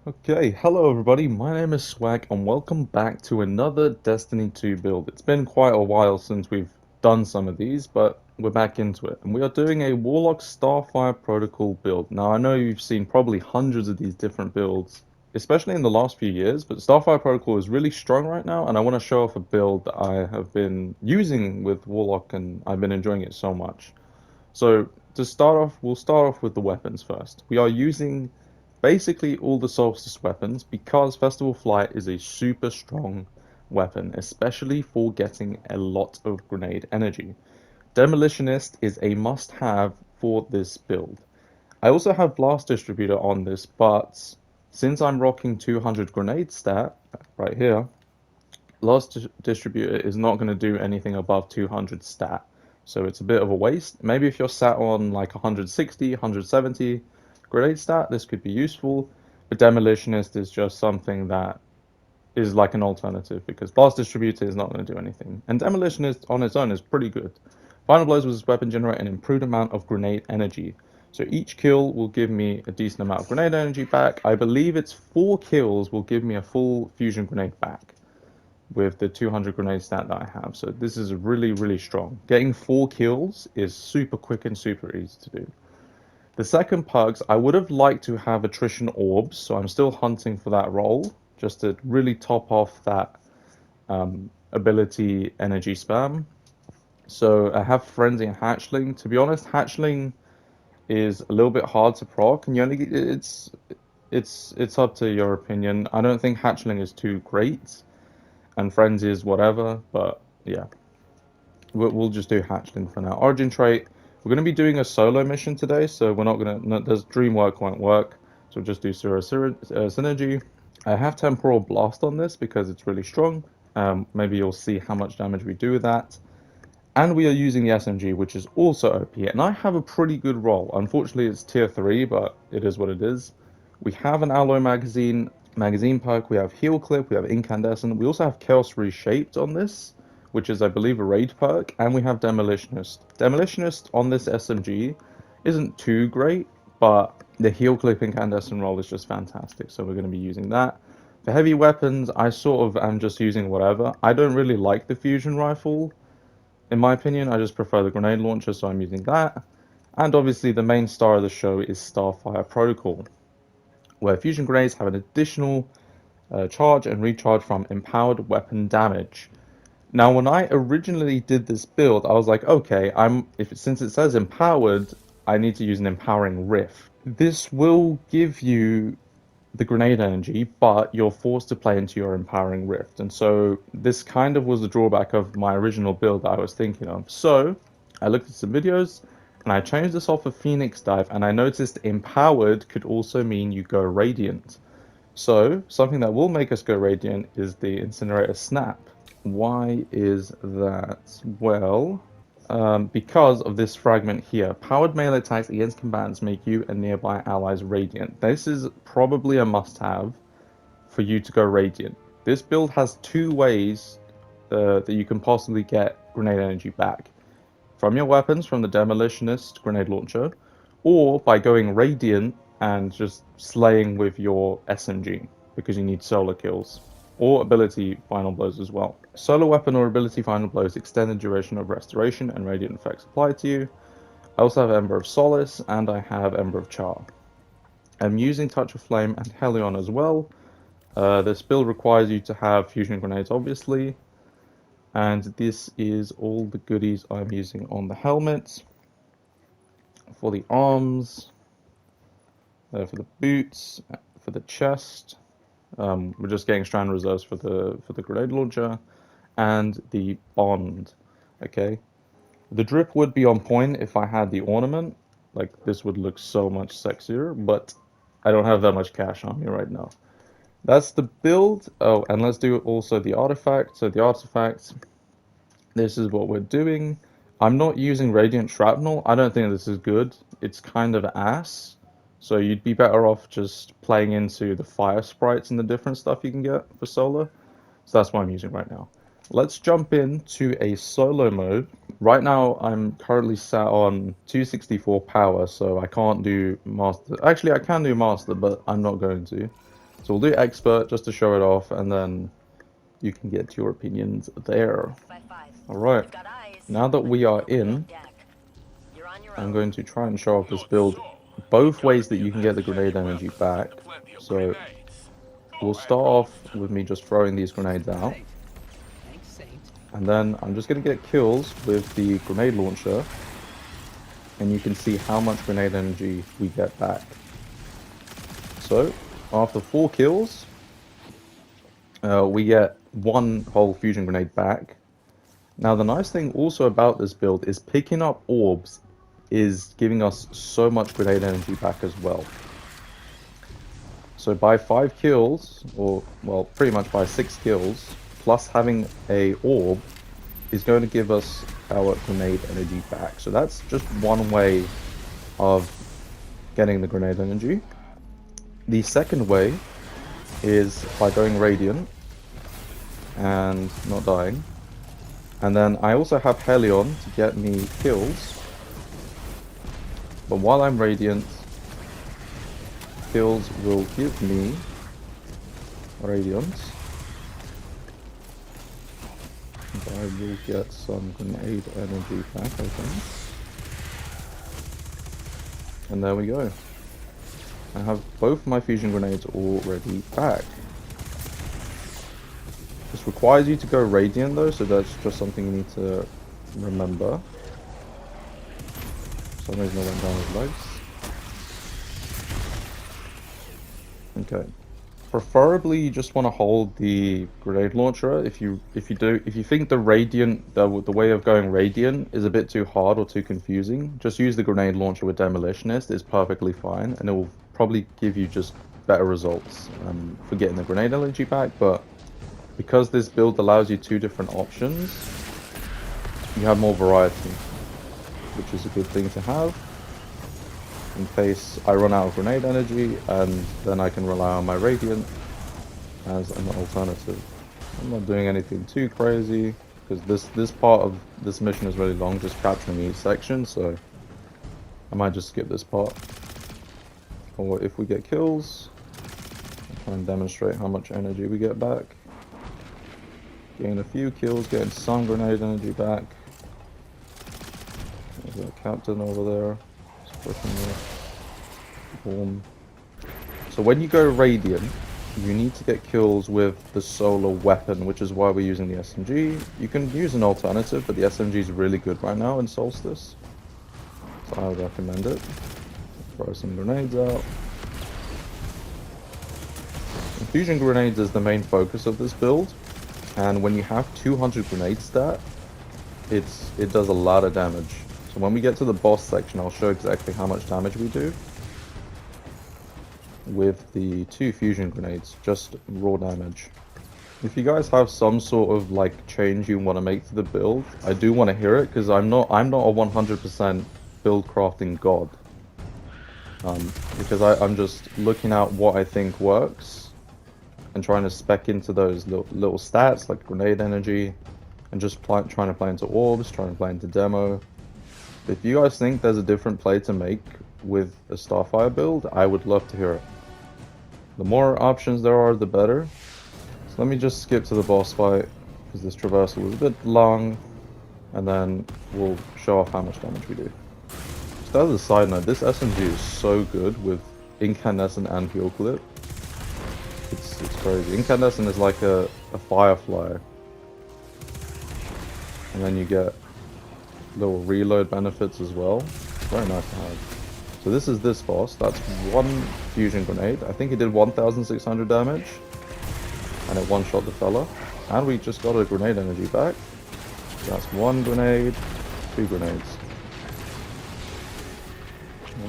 Okay, hello everybody, my name is Swag and welcome back to another Destiny 2 build. It's been quite a while since we've done some of these, but we're back into it. And we are doing a Warlock Starfire Protocol build. Now I know you've seen probably hundreds of these different builds, especially in the last few years, but Starfire Protocol is really strong right now and I want to show off a build that I have been using with Warlock and I've been enjoying it so much. So to start off, we'll start off with the weapons first. We are using basically all the solstice weapons because Festival Flight is a super strong weapon, especially for getting a lot of grenade energy. Demolitionist is a must-have for this build. I also have Blast Distributor on this, but since I'm rocking 200 grenade stat right here, Blast Distributor is not going to do anything above 200 stat. So it's a bit of a waste. Maybe if you're sat on like 160, 170 grenade stat, this could be useful. But Demolitionist is just something that is like an alternative because Blast Distributor is not going to do anything. And Demolitionist on its own is pretty good. Final Blows with this weapon generate an improved amount of grenade energy. So each kill will give me a decent amount of grenade energy back. I believe it's 4 kills will give me a full fusion grenade back with the 200 grenade stat that I have. So this is really, really strong. Getting 4 kills is super quick and super easy to do. The second perks, I would have liked to have attrition orbs, so I'm still hunting for that role, just to really top off that ability energy spam. So I have Frenzy and Hatchling. To be honest, Hatchling is a little bit hard to proc, and you only it's up to your opinion. I don't think Hatchling is too great, and Frenzy is whatever, but yeah, we'll just do Hatchling for now. Origin trait, we're going to be doing a solo mission today, so we're not going to, no, there's Dream Work won't work, so we'll just do Synergy. I have Temporal Blast on this because it's really strong. Maybe you'll see how much damage we do with that. And we are using the SMG, which is also OP, and I have a pretty good roll. Unfortunately, it's tier 3, but it is what it is. We have an Alloy magazine perk, we have Heal Clip, we have Incandescent, we also have Chaos Reshaped on this, which is, I believe, a raid perk, and we have Demolitionist. Demolitionist on this SMG isn't too great, but the Heal Clip Incandescent roll is just fantastic, so we're going to be using that. For heavy weapons, I sort of am just using whatever. I don't really like the fusion rifle. In my opinion, I just prefer the grenade launcher, so I'm using that. And obviously, the main star of the show is Starfire Protocol, where fusion grenades have an additional charge and recharge from empowered weapon damage. Now, when I originally did this build, I was like, okay, since it says empowered, I need to use an empowering rift. This will give you the grenade energy, but you're forced to play into your empowering rift. And so this kind of was the drawback of my original build that I was thinking of. So I looked at some videos and I changed this off of Phoenix Dive and I noticed empowered could also mean you go radiant. So something that will make us go radiant is the incinerator snap. Why is that? Well, because of this fragment here. Powered melee attacks against combatants make you and nearby allies radiant. This is probably a must-have for you to go radiant. This build has 2 ways that you can possibly get grenade energy back. From your weapons, from the Demolitionist grenade launcher, or by going radiant and just slaying with your SMG, because you need solo kills, or ability final blows as well. Solo weapon or ability final blows extend the duration of restoration and radiant effects applied to you. I also have Ember of Solace, and I have Ember of Char. I'm using Touch of Flame and Helion as well. This build requires you to have fusion grenades, obviously, and this is all the goodies I'm using on the helmet. For the arms, for the boots, for the chest, we're just getting strand reserves for the grenade launcher, and the bond. Okay, the drip would be on point if I had the ornament. Like this would look so much sexier, but I don't have that much cash on me right now. That's the build. Oh, and let's do also the artifact. So the artifacts, this is what we're doing. I'm not using Radiant Shrapnel. I don't think this is good. It's kind of ass. So you'd be better off just playing into the fire sprites and the different stuff you can get for solo. So that's what I'm using right now. Let's jump into a solo mode. Right now I'm currently sat on 264 power, so I can't do master. Actually, I can do master, but I'm not going to. So we'll do expert just to show it off, and then you can get your opinions there. Alright, now that we are in, I'm going to try and show off this build both ways that you can get the grenade energy back. So we'll start off with me just throwing these grenades out. And then I'm just going to get kills with the grenade launcher. And you can see how much grenade energy we get back. So after 4 kills, we get 1 whole fusion grenade back. Now the nice thing also about this build is picking up orbs is giving us so much grenade energy back as well. So by 5 kills, or well, pretty much by 6 kills, plus having a orb, is going to give us our grenade energy back. So that's just one way of getting the grenade energy. The second way is by going radiant and not dying. And then I also have Helion to get me kills. But while I'm radiant, kills will give me radiance. And I will get some grenade energy back, I think. And there we go. I have both my fusion grenades already back. This requires you to go radiant though, so that's just something you need to remember. For some reason I went down his legs. Okay. Preferably you just want to hold the grenade launcher. If you think the radiant the way of going radiant is a bit too hard or too confusing, just use the grenade launcher with demolitionist. It's perfectly fine, and it will probably give you just better results for getting the grenade energy back. But because this build allows you 2 different options, you have more variety, which is a good thing to have in case I run out of grenade energy, and then I can rely on my radiant as an alternative. I'm not doing anything too crazy because this part of this mission is really long, just capturing each section, so I might just skip this part. Or if we get kills, I'll try and demonstrate how much energy we get back. Gain a few kills, getting some grenade energy back. There's a captain over there. Boom. So when you go radiant, you need to get kills with the solar weapon, which is why we're using the SMG. You can use an alternative, but the SMG is really good right now in Solstice, so I would recommend it. Throw some grenades out. Fusion grenades is the main focus of this build, and when you have 200 grenade stat, it does a lot of damage. So when we get to the boss section, I'll show exactly how much damage we do with the 2 fusion grenades, just raw damage. If you guys have some sort of like change you want to make to the build, I do want to hear it, because I'm not a 100% build crafting god. Because I'm just looking at what I think works and trying to spec into those little stats like grenade energy, and just trying to play into orbs, trying to play into demo. If you guys think there's a different play to make with a Starfire build, I would love to hear it. The more options there are, the better. So let me just skip to the boss fight, because this traversal was a bit long, and then we'll show off how much damage we do. Just as a side note, this SMG is so good with Incandescent and Heal Clip. It's crazy. Incandescent is like a Firefly. And then you get little reload benefits as well. Very nice to have. So this is this boss. That's 1 fusion grenade. I think it did 1,600 damage. And it one-shot the fella. And we just got a grenade energy back. That's 1 grenade, 2 grenades.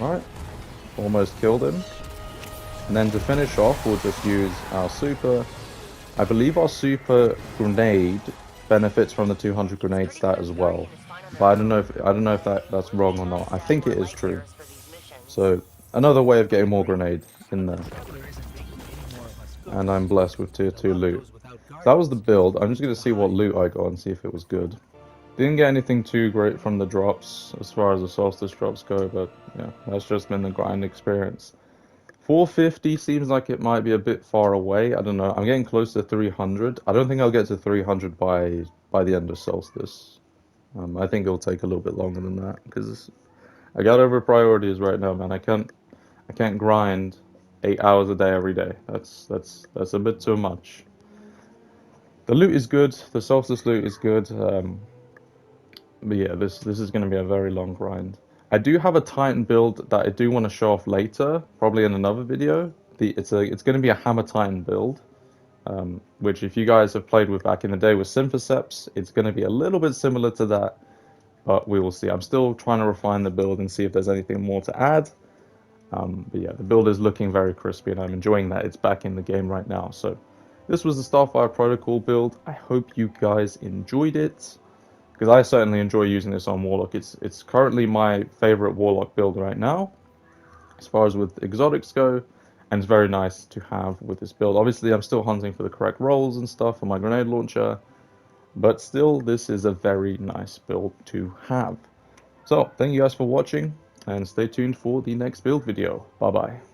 Alright. Almost killed him. And then to finish off, we'll just use our super. I believe our super grenade benefits from the 200 grenade stat as well. But I don't know if that's wrong or not. I think it is true. So another way of getting more grenade in there. And I'm blessed with tier 2 loot. So that was the build. I'm just going to see what loot I got and see if it was good. Didn't get anything too great from the drops as far as the solstice drops go, but yeah, that's just been the grind experience. 450 seems like it might be a bit far away. I don't know. I'm getting close to 300. I don't think I'll get to 300 by the end of solstice. I think it'll take a little bit longer than that because I got other priorities right now, man. I can't grind 8 hours a day every day. That's a bit too much. The loot is good. The solstice loot is good. But yeah, this is going to be a very long grind. I do have a Titan build that I do want to show off later, probably in another video. It's going to be a Hammer Titan build, which if you guys have played with back in the day with Synthoceps, it's going to be a little bit similar to that, but we will see. I'm still trying to refine the build and see if there's anything more to add. But yeah, the build is looking very crispy, and I'm enjoying that it's back in the game right now. So this was the Starfire Protocol build. I hope you guys enjoyed it, because I certainly enjoy using this on Warlock. It's currently my favorite Warlock build right now, as far as with exotics go, and it's very nice to have with this build. Obviously, I'm still hunting for the correct rolls and stuff for my grenade launcher, but still, this is a very nice build to have. So, thank you guys for watching, and stay tuned for the next build video. Bye bye.